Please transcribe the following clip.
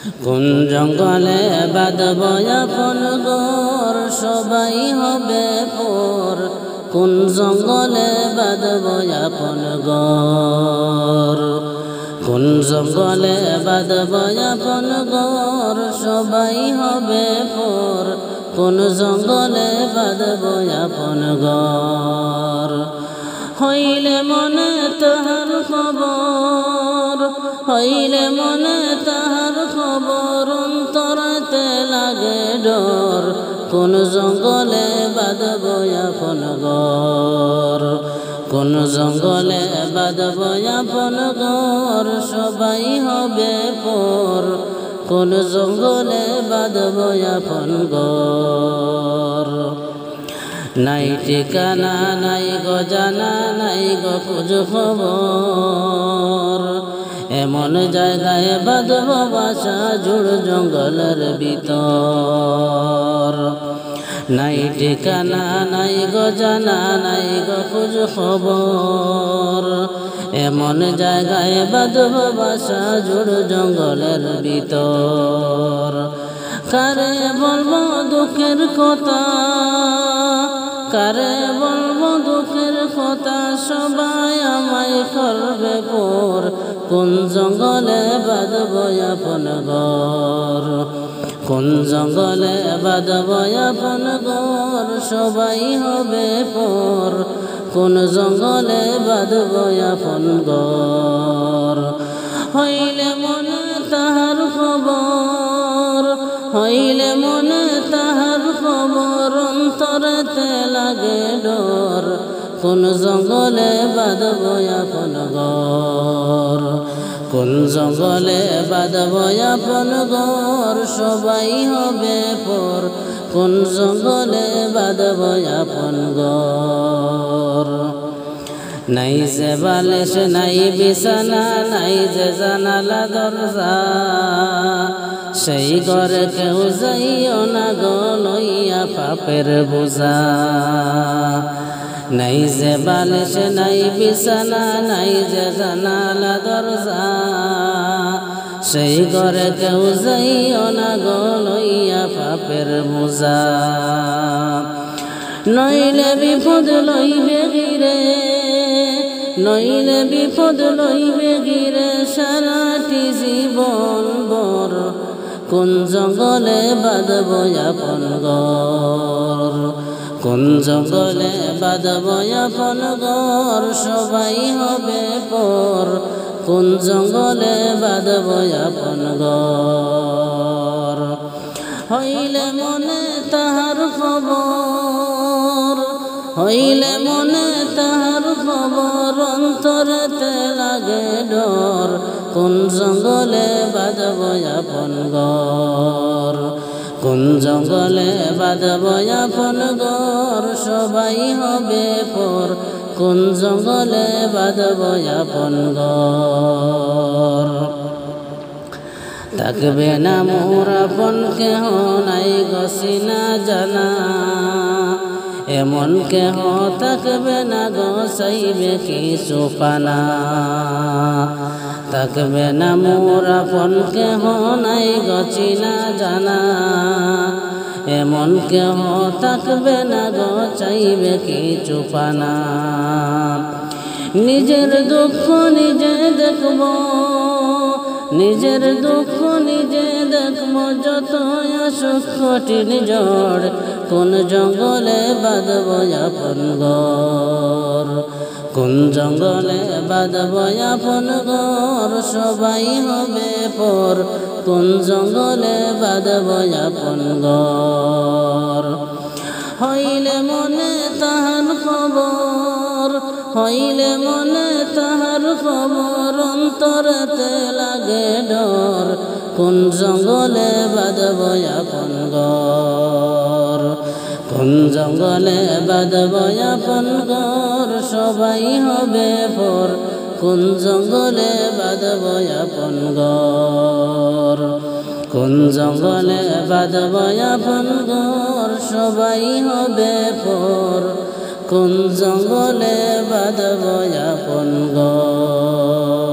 কোন জঙ্গলে বাঁধব আপন ঘর, সবাই হবে পর। কোন জঙ্গলে বাঁধব আপন ঘর, কোন জঙ্গলে বাঁধব আপন ঘর, সবাই হবে পর। কোন জঙ্গলে বাঁধব আপন ঘর। হইলে মনে তাহার খবর, হইলে মনে তাহার খবর, অন্তরাতে লাগে ডর। কোন জঙ্গলে বাঁধব আপন ঘর, কোন জঙ্গলে বাঁধব আপন ঘর, সবাই হবে পর। কোন জঙ্গলে বাঁধব আপন ঘর। নাই ঠিকানা নাই গো জানা, নাই গো খোঁজ খবর, এমন জায়গায় বাঁধব বাসা জুড় জঙ্গলের ভিতর। নাই ঠিকানা নাই গো জানা, নাই গো খোঁজ খবর, এমন জায়গায় বাঁধব বাসা জুড় জঙ্গলের ভিতর। কারে বলবো দুঃখের কথা, কারে বলবো দুঃখের কথা, সবাই আমায় করবে পর। কোন জঙ্গলে বাঁধব আপন ঘর, কোন জঙ্গলে বাঁধব আপন ঘর, সবাই হবে পর। কোন জঙ্গলে বাঁধব আপন ঘর। হইলে মনে তাহার খবর, হইলে মনে তাহার খবর, অন্তরেতে লাগে ডর। কোন জঙ্গলে বাঁধব আপন ঘর, কোন জঙ্গলে বাঁধব আপন ঘর, সবাই হবে পর। কোন জঙ্গলে বাঁধব আপন ঘর। নাই যে বালিশ নাই বিছানা, নাই যে জানালা দরজা, সেই ঘরে কেউ যাইও না গো লইয়া পাপের বোঝা। নাই যে বালিশ নাই বিছানা, নাই যে জানালা দরজা, সেই ঘরে কেউ যাইও না গো লইয়া পাপের বোঝা। নইলে বিপদ লইবে গিরে, নইলে বিপদ লইবে গিরে, সারাটি জীবন বর। কোন জঙ্গলে বাঁধব আপন ঘর, কোন জঙ্গলে বাঁধব আপন ঘর, সবাই হবে পর। কোন জঙ্গলে বাঁধব আপন ঘর। হইলে মনে তাহার খবর, হইলে মনে তাহার খবর, অন্তরেতে লাগে ডর। কোন জঙ্গলে বাঁধব আপন ঘর, কোন জঙ্গলে বাঁধব আপন ঘর, সবাই হবে পর। কোন জঙ্গলে বাঁধব আপন ঘর। থাকবে না মোর আপন কেহ, নাই গো চিনা জানা, এমন কেহ থাকবে না গো চাইবে কিছু পানা। থাকবে না মোর আপন কেহ, নাই গো চিনা জানা, এমন কেহ থাকবে না গো চাইবে কিছু পানা। নিজের দুঃখ নিজে দেখব, নিজের দুঃখ নিজে দেখব, যত আসুক কঠিন ঝড়। কোন জঙ্গলে বাঁধব আপন ঘর, কোন জঙ্গলে বাঁধব আপন ঘর, সবাই হবে পর। কোন জঙ্গলে বাঁধব আপন ঘর। হইলে মনে তাহার খবর, হইলে মনে তাহার খবর, অন্তরেতে লাগে ডর। কোন জঙ্গলে বাঁধব আপন ঘর, কোন জঙ্গলে বাঁধব আপন ঘর, সবাই হবে পর। কোন জঙ্গলে বাঁধব আপন ঘর, কোন জঙ্গলে বাঁধব আপন ঘর, সবাই হবে পর। কোন জঙ্গলে বাঁধব আপন ঘর।